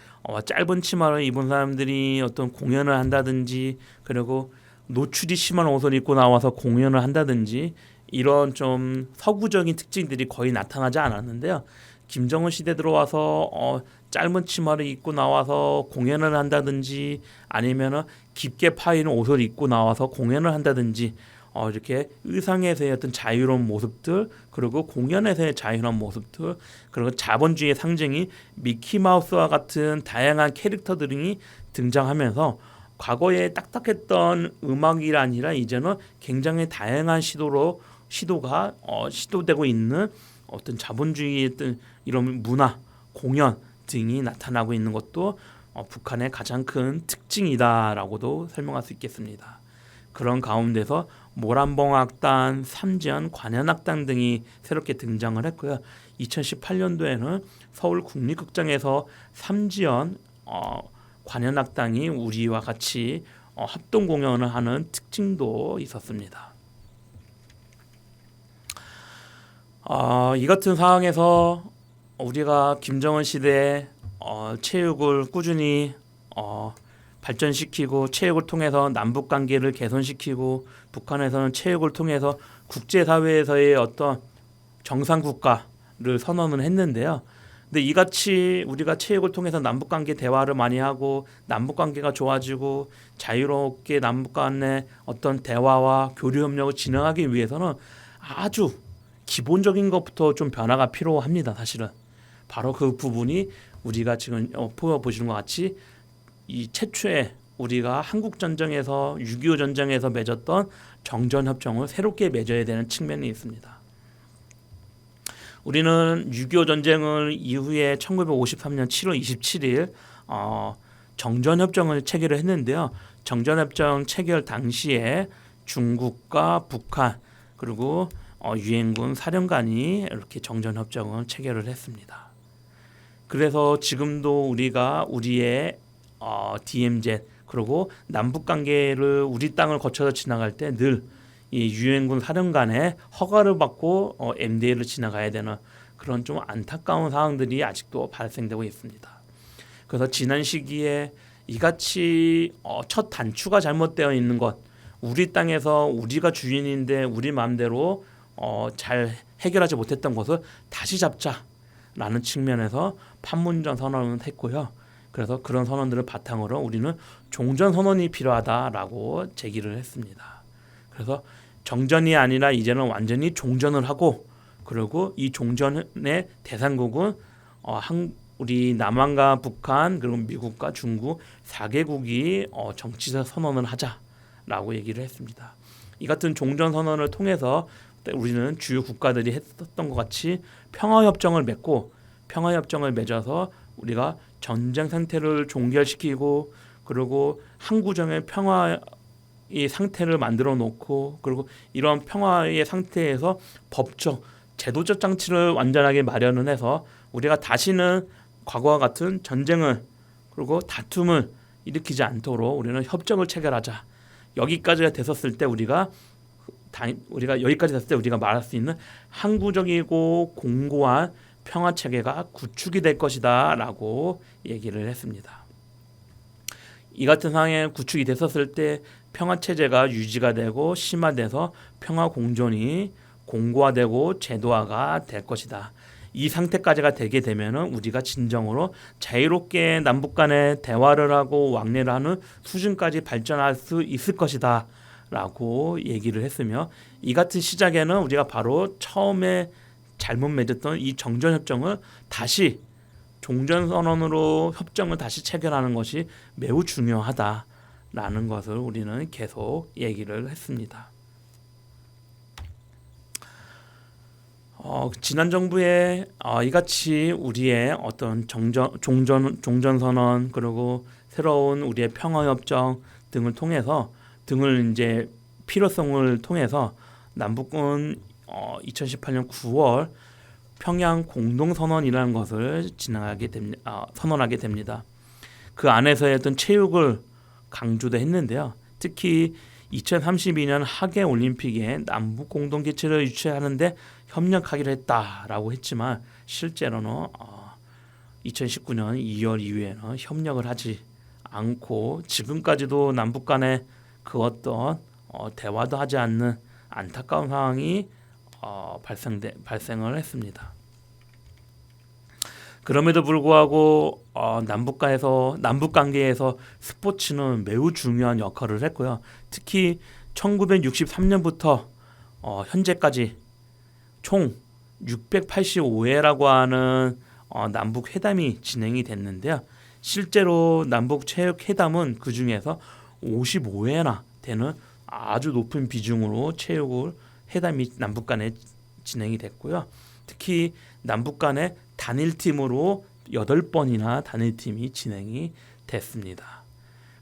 짧은 치마를 입은 사람들이 어떤 공연을 한다든지 그리고 노출이 심한 옷을 입고 나와서 공연을 한다든지 이런 좀 서구적인 특징들이 거의 나타나지 않았는데요. 김정은 시대 들어와서 짧은 치마를 입고 나와서 공연을 한다든지 아니면은 깊게 파이는 옷을 입고 나와서 공연을 한다든지 이렇게 의상에서의 어떤 자유로운 모습들 그리고 공연에서의 자유로운 모습들 그리고 자본주의의 상징이 미키마우스와 같은 다양한 캐릭터들이 등장하면서 과거에 딱딱했던 음악이 아니라 이제는 굉장히 다양한 시도가 시도되고 있는 어떤 자본주의의 어떤 이런 문화, 공연 등이 나타나고 있는 것도 북한의 가장 큰 특징이다라고도 설명할 수 있겠습니다. 그런 가운데서 모란봉악단, 삼지연, 관현악단 등이 새롭게 등장을 했고요. 2018년도에는 서울 국립극장에서 삼지연 관현악단이 우리와 같이 합동 공연을 하는 특징도 있었습니다. 이 같은 상황에서 우리가 김정은 시대에 체육을 꾸준히 발전시키고 체육을 통해서 남북 관계를 개선시키고 북한에서는 체육을 통해서 국제사회에서의 어떤 정상 국가를 선언을 했는데요. 근데 이같이 우리가 체육을 통해서 남북 관계 대화를 많이 하고 남북 관계가 좋아지고 자유롭게 남북 간의 어떤 대화와 교류 협력을 진행하기 위해서는 아주 기본적인 것부터 좀 변화가 필요합니다. 사실은 바로 그 부분이 우리가 지금 보시는 것 같이 이 최초의 우리가 한국 전쟁에서 6.25 전쟁에서 맺었던 정전 협정을 새롭게 맺어야 되는 측면이 있습니다. 우리는 6.25 전쟁을 이후에 1953년 7월 27일 정전 협정을 체결을 했는데요. 정전 협정 체결 당시에 중국과 북한 그리고 유엔군 사령관이 이렇게 정전 협정을 체결을 했습니다. 그래서 지금도 우리가 우리의 DMZ 그리고 남북 관계를 우리 땅을 거쳐서 지나갈 때 늘 이 유엔군 사령관의 허가를 받고 MDL을 지나가야 되는 그런 좀 안타까운 상황들이 아직도 발생되고 있습니다. 그래서 지난 시기에 이같이 첫 단추가 잘못되어 있는 것, 우리 땅에서 우리가 주인인데 우리 마음대로 잘 해결하지 못했던 것을 다시 잡자라는 측면에서 판문점 선언을 했고요. 그래서 그런 선언들을 바탕으로 우리는 종전 선언이 필요하다라고 제기를 했습니다. 그래서 정전이 아니라 이제는 완전히 종전을 하고 그리고 이 종전의 대상국은 우리 남한과 북한 그리고 미국과 중국 4개국이 정치적 선언을 하자라고 얘기를 했습니다. 이 같은 종전 선언을 통해서 우리는 주요 국가들이 했었던 것 같이 평화협정을 맺고 평화협정을 맺어서 우리가 전쟁 상태를 종결시키고 그리고 항구정의 평화의 상태를 만들어 놓고 그리고 이런 평화의 상태에서 법적 제도적 장치를 완전하게 마련을 해서 우리가 다시는 과거와 같은 전쟁을 그리고 다툼을 일으키지 않도록 우리는 협정을 체결하자. 여기까지가 됐었을 때 우리가 여기까지 됐을 때 우리가 말할 수 있는 항구적이고 공고한 평화 체계가 구축이 될 것이다라고 얘기를 했습니다. 이 같은 상황에 구축이 됐었을 때 평화 체제가 유지가 되고 심화돼서 평화 공존이 공고화되고 제도화가 될 것이다. 이 상태까지가 되게 되면은 우리가 진정으로 자유롭게 남북 간의 대화를 하고 왕래를 하는 수준까지 발전할 수 있을 것이다 라고 얘기를 했으며 이 같은 시작에는 우리가 바로 처음에 잘못 맺었던 이 정전협정을 다시 종전선언으로 협정을 다시 체결하는 것이 매우 중요하다라는 것을 우리는 계속 얘기를 했습니다. 지난 정부의 이같이 우리의 어떤 종전 선언 그리고 새로운 우리의 평화협정 등을 통해서 등을 이제 필요성을 통해서 남북은 2018년 9월 평양 공동선언이라는 것을 선언하게 됩니다. 그 안에서의 어떤 체육을 강조도 했는데요. 특히 2032년 하계 올림픽에 남북 공동 개최를 유치하는데 협력하기로 했다라고 했지만 실제로는 2019년 2월 이후에는 협력을 하지 않고 지금까지도 남북 간에 그 어떤 대화도 하지 않는 안타까운 상황이 발생을 했습니다. 그럼에도 불구하고 남북 관계에서 스포츠는 매우 중요한 역할을 했고요. 특히 1963년부터 현재까지 총 685회라고 하는 남북 회담이 진행이 됐는데요. 실제로 남북 체육 회담은 그 중에서 55회나 되는 아주 높은 비중으로 회담이 남북 간에 진행이 됐고요. 특히 남북 간에 단일팀으로 8번이나 단일팀이 진행이 됐습니다.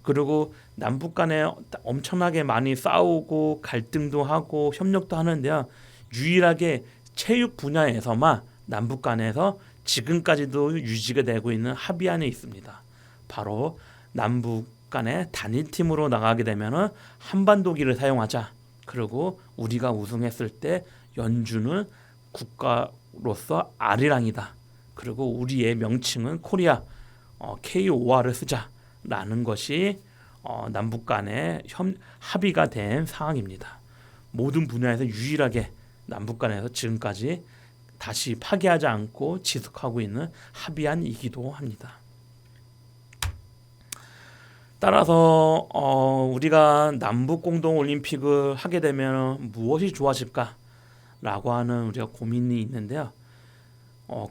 그리고 남북 간에 엄청나게 많이 싸우고 갈등도 하고 협력도 하는데요. 유일하게 체육 분야에서만 남북 간에서 지금까지도 유지가 되고 있는 합의안이 있습니다. 바로 남북 간에 단일팀으로 나가게 되면은 한반도기를 사용하자. 그리고 우리가 우승했을 때 연주는 국가로서 아리랑이다. 그리고 우리의 명칭은 코리아 KOR을 쓰자라는 것이 남북 간에 합의가 된 사항입니다. 모든 분야에서 유일하게 남북 간에서 지금까지 다시 파기하지 않고 지속하고 있는 합의안이기도 합니다. 따라서 우리가 남북 공동 올림픽을 하게 되면 무엇이 좋아질까라고 하는 우리가 고민이 있는데요.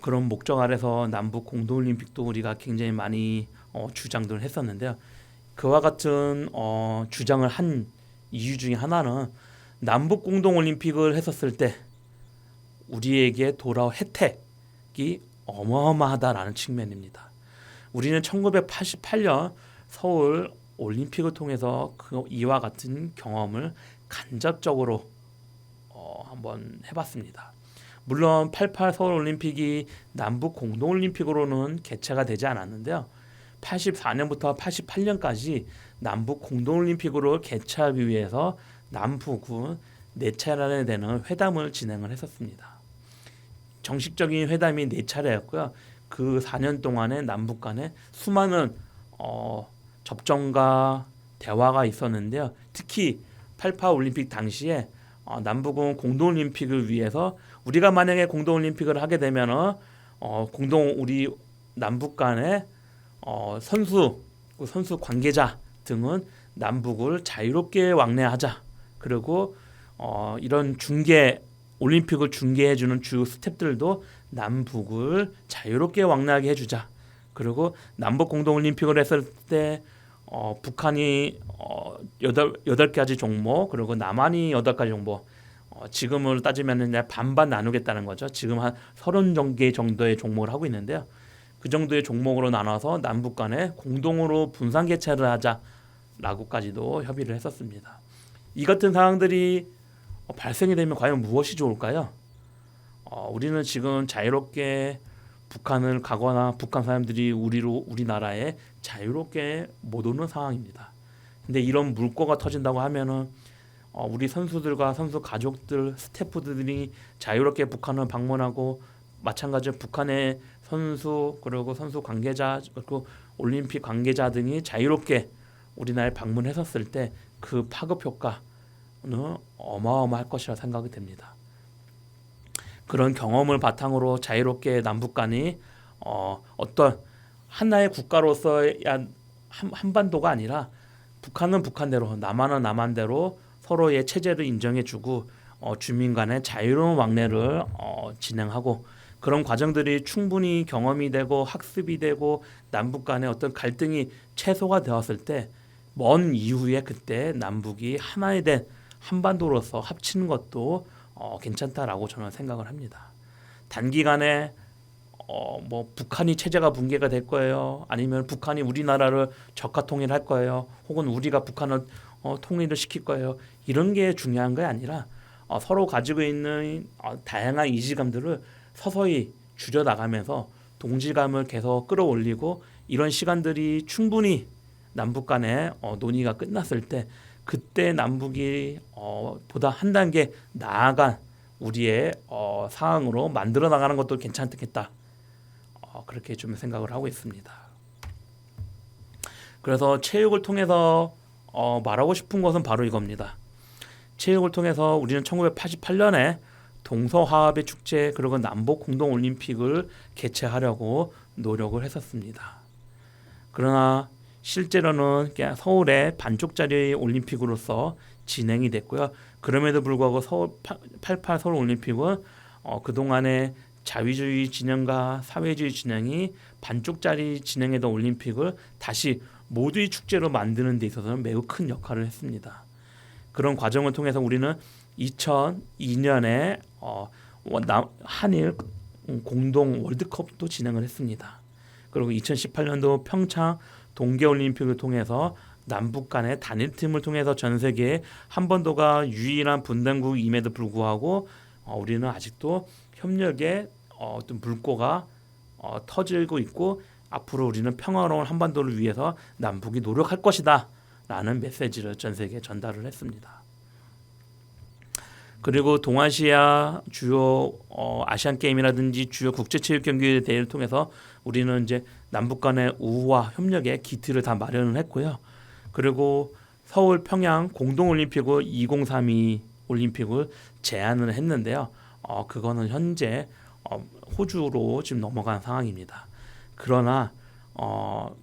그런 목적 아래서 남북 공동 올림픽도 우리가 굉장히 많이 주장들을 했었는데요. 그와 같은 주장을 한 이유 중에 하나는 남북 공동 올림픽을 했었을 때 우리에게 돌아올 혜택이 어마어마하다라는 측면입니다. 우리는 1988년 서울 올림픽을 통해서 이와 같은 경험을 간접적으로 한번 해봤습니다. 물론 88 서울 올림픽이 남북 공동 올림픽으로는 개최가 되지 않았는데요. 84년부터 88년까지 남북 공동 올림픽으로 개최하기 위해서 남북은 4차례나 되는 회담을 진행을 했었습니다. 정식적인 회담이 4차례였고요. 그 4년 동안에 남북 간에 수많은 접점과 대화가 있었는데요. 특히 88 올림픽 당시에 남북은 공동 올림픽을 위해서 우리가 만약에 공동 올림픽을 하게 되면은 우리 남북 간의 선수 관계자 등은 남북을 자유롭게 왕래하자. 그리고 이런 올림픽을 중계해주는 주 스태프들도 남북을 자유롭게 왕래하게 해주자. 그리고 남북 공동 올림픽을 했을 때 북한이 8가지 종목 그리고 남한이 8가지 종목 지금으로 따지면 반반 나누겠다는 거죠. 지금 한 30개 정도의 종목을 하고 있는데요. 그 정도의 종목으로 나눠서 남북 간에 공동으로 분산 개최를 하자라고까지도 협의를 했었습니다. 이 같은 상황들이 발생이 되면 과연 무엇이 좋을까요? 우리는 지금 자유롭게 북한을 가거나 북한 사람들이 우리나라에 자유롭게 못 오는 상황입니다. 근데 이런 물꼬가 터진다고 하면은 우리 선수들과 선수 가족들, 스태프들이 자유롭게 북한을 방문하고 마찬가지로 북한의 선수 그리고 선수 관계자 그리고 올림픽 관계자 등이 자유롭게 우리나라에 방문했었을 때 그 파급 효과는 어마어마할 것이라 생각이 됩니다. 그런 경험을 바탕으로 자유롭게 남북 간이 어떤 하나의 국가로서의 한반도가 아니라 북한은 북한대로 남한은 남한대로 서로의 체제를 인정해주고 주민 간의 자유로운 왕래를 진행하고 그런 과정들이 충분히 경험이 되고 학습이 되고 남북 간의 어떤 갈등이 최소가 되었을 때 먼 이후에 그때 남북이 하나에 된 한반도로서 합치는 것도 괜찮다라고 저는 생각을 합니다. 단기간에 뭐 북한이 체제가 붕괴가 될 거예요. 아니면 북한이 우리나라를 적화 통일할 거예요. 혹은 우리가 북한을 통일을 시킬 거예요. 이런 게 중요한 게 아니라 서로 가지고 있는 다양한 이질감들을 서서히 줄여 나가면서 동질감을 계속 끌어올리고 이런 시간들이 충분히 남북 간의 논의가 끝났을 때 그때 남북이 보다 한 단계 나아간 우리의 상황으로 만들어 나가는 것도 괜찮겠다. 그렇게 좀 생각을 하고 있습니다. 그래서 체육을 통해서 말하고 싶은 것은 바로 이겁니다. 체육을 통해서 우리는 1988년에 동서화합의 축제 그리고 남북 공동 올림픽을 개최하려고 노력을 했었습니다. 그러나 실제로는 그냥 서울의 반쪽짜리 올림픽으로서 진행이 됐고요. 그럼에도 불구하고 서울 88 서울 올림픽은 그동안의 자위주의 진영과 사회주의 진영이 반쪽짜리 진행했던 올림픽을 다시 모두의 축제로 만드는 데 있어서는 매우 큰 역할을 했습니다. 그런 과정을 통해서 우리는 2002년에 한일 공동 월드컵도 진행을 했습니다. 그리고 2018년도 평창 동계올림픽을 통해서 남북 간의 단일팀을 통해서 전 세계에 한 번도가 유일한 분단국임에도 불구하고 우리는 아직도 협력의 어떤 물꼬가 터지고 있고 앞으로 우리는 평화로운 한반도를 위해서 남북이 노력할 것이다 라는 메시지를 전 세계에 전달을 했습니다. 그리고 동아시아 주요 아시안 게임이라든지 주요 국제체육 경기 대회를 통해서 우리는 이제 남북 간의 우호와 협력의 기틀을 다 마련을 했고요. 그리고 서울 평양 공동올림픽을 2032 올림픽을 제안을 했는데요. 그거는 현재 호주로 지금 넘어간 상황입니다. 그러나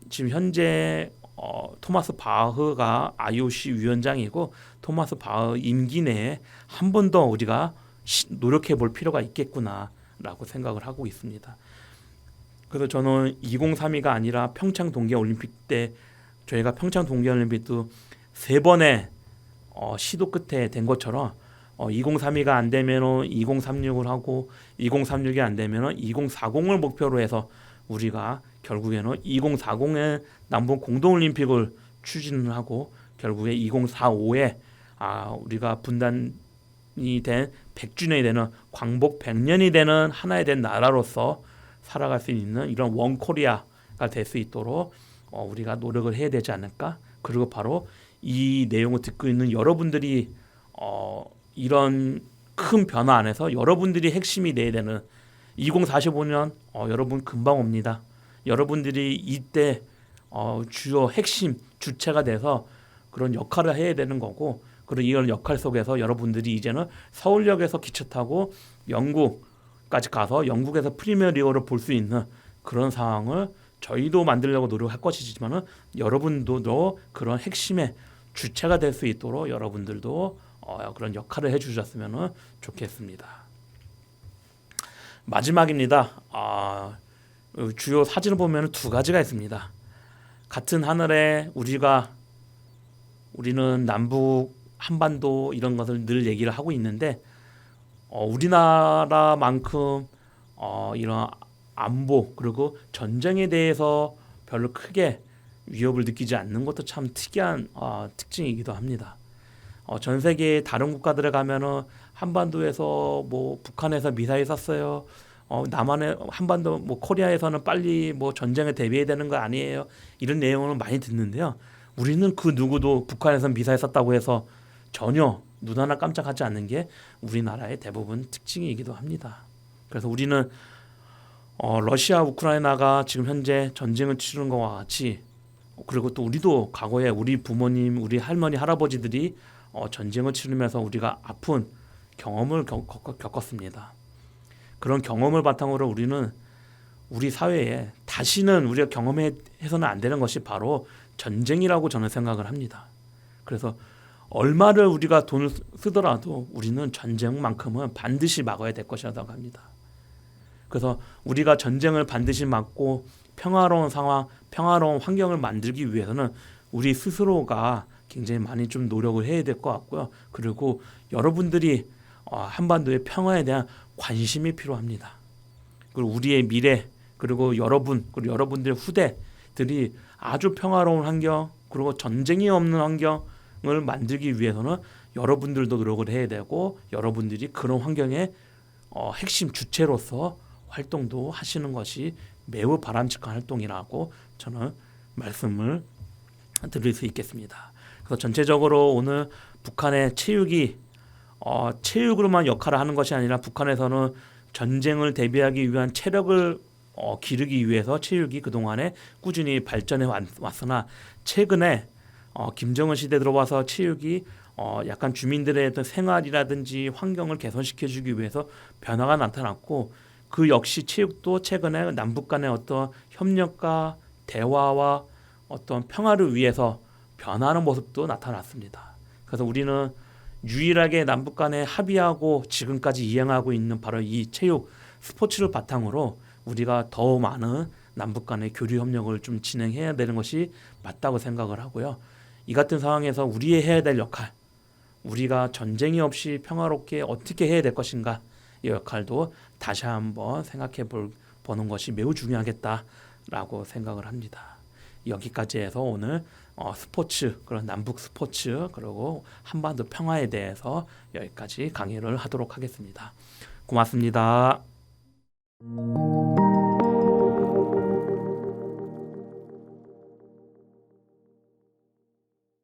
지금 현재 토마스 바흐가 IOC 위원장이고 토마스 바흐 임기 내에 한 번 더 우리가 노력해 볼 필요가 있겠구나라고 생각을 하고 있습니다. 그래서 저는 2032가 아니라 평창 동계올림픽 때 저희가 평창 동계올림픽도 3번의 시도 끝에 된 것처럼 2032가 안 되면 2036을 하고 2036이 안 되면 2040을 목표로 해서 우리가 결국에는 2040의 남북 공동올림픽을 추진을 하고 결국에 2045에 우리가 분단이 된 100주년이 되는 광복 100년이 되는 하나의 된 나라로서 살아갈 수 있는 이런 원코리아가 될 수 있도록 우리가 노력을 해야 되지 않을까. 그리고 바로 이 내용을 듣고 있는 여러분들이 이런 큰 변화 안에서 여러분들이 핵심이 돼야 되는 2045년 여러분 금방 옵니다. 여러분들이 이때 주요 핵심 주체가 돼서 그런 역할을 해야 되는 거고 그리고 이런 역할 속에서 여러분들이 이제는 서울역에서 기차 타고 영국까지 가서 영국에서 프리미어리그를 볼 수 있는 그런 상황을 저희도 만들려고 노력할 것이지만은 여러분도 그런 핵심의 주체가 될 수 있도록 여러분들도 그런 역할을 해주셨으면 좋겠습니다. 마지막입니다. 주요 사진을 보면 2가지가 있습니다. 같은 하늘에 우리는 남북 한반도 이런 것을 늘 얘기를 하고 있는데 우리나라만큼 이런 안보 그리고 전쟁에 대해서 별로 크게 위협을 느끼지 않는 것도 참 특이한 특징이기도 합니다. 전 세계 다른 국가들에 가면은 한반도에서 뭐 북한에서 미사일 쐈어요. 남한의 한반도 뭐 코리아에서는 빨리 뭐 전쟁에 대비해야 되는 거 아니에요. 이런 내용을 많이 듣는데요. 우리는 그 누구도 북한에서 미사일 쐈다고 해서 전혀 눈 하나 깜짝하지 않는 게 우리나라의 대부분 특징이기도 합니다. 그래서 우리는 러시아 우크라이나가 지금 현재 전쟁을 치르는 것과 같이 그리고 또 우리도 과거에 우리 부모님, 우리 할머니, 할아버지들이 전쟁을 치르면서 우리가 아픈 경험을 겪었습니다. 그런 경험을 바탕으로 우리는 우리 사회에 다시는 우리가 경험해서는 안 되는 것이 바로 전쟁이라고 저는 생각을 합니다. 그래서 얼마를 우리가 돈을 쓰더라도 우리는 전쟁만큼은 반드시 막아야 될 것이라고 합니다. 그래서 우리가 전쟁을 반드시 막고 평화로운 상황, 평화로운 환경을 만들기 위해서는 우리 스스로가 굉장히 많이 좀 노력을 해야 될 것 같고요. 그리고 여러분들이 한반도의 평화에 대한 관심이 필요합니다. 그리고 우리의 미래, 그리고 여러분, 그리고 여러분들 후대들이 아주 평화로운 환경, 그리고 전쟁이 없는 환경을 만들기 위해서는 여러분들도 노력을 해야 되고, 여러분들이 그런 환경의 핵심 주체로서 활동도 하시는 것이 매우 바람직한 활동이라고 저는 말씀을 드릴 수 있겠습니다. 그래서 전체적으로 오늘 북한의 체육이 체육으로만 역할을 하는 것이 아니라, 북한에서는 전쟁을 대비하기 위한 체력을 기르기 위해서 체육이 그동안에 꾸준히 발전해 왔으나, 최근에 김정은 시대 들어와서 체육이 약간 주민들의 어떤 생활이라든지 환경을 개선시켜주기 위해서 변화가 나타났고, 그 역시 체육도 최근에 남북 간의 어떤 협력과 대화와 어떤 평화를 위해서 변화하는 모습도 나타났습니다. 그래서 우리는 유일하게 남북 간에 합의하고 지금까지 이행하고 있는 바로 이 체육 스포츠를 바탕으로 우리가 더 많은 남북 간의 교류 협력을 좀 진행해야 되는 것이 맞다고 생각을 하고요. 이 같은 상황에서 우리의 해야 될 역할, 우리가 전쟁이 없이 평화롭게 어떻게 해야 될 것인가, 이 역할도 다시 한번 생각해 보는 것이 매우 중요하겠다라고 생각을 합니다. 여기까지 해서 오늘 스포츠, 그런 남북 스포츠, 그리고 한반도 평화에 대해서 여기까지 강의를 하도록 하겠습니다. 고맙습니다.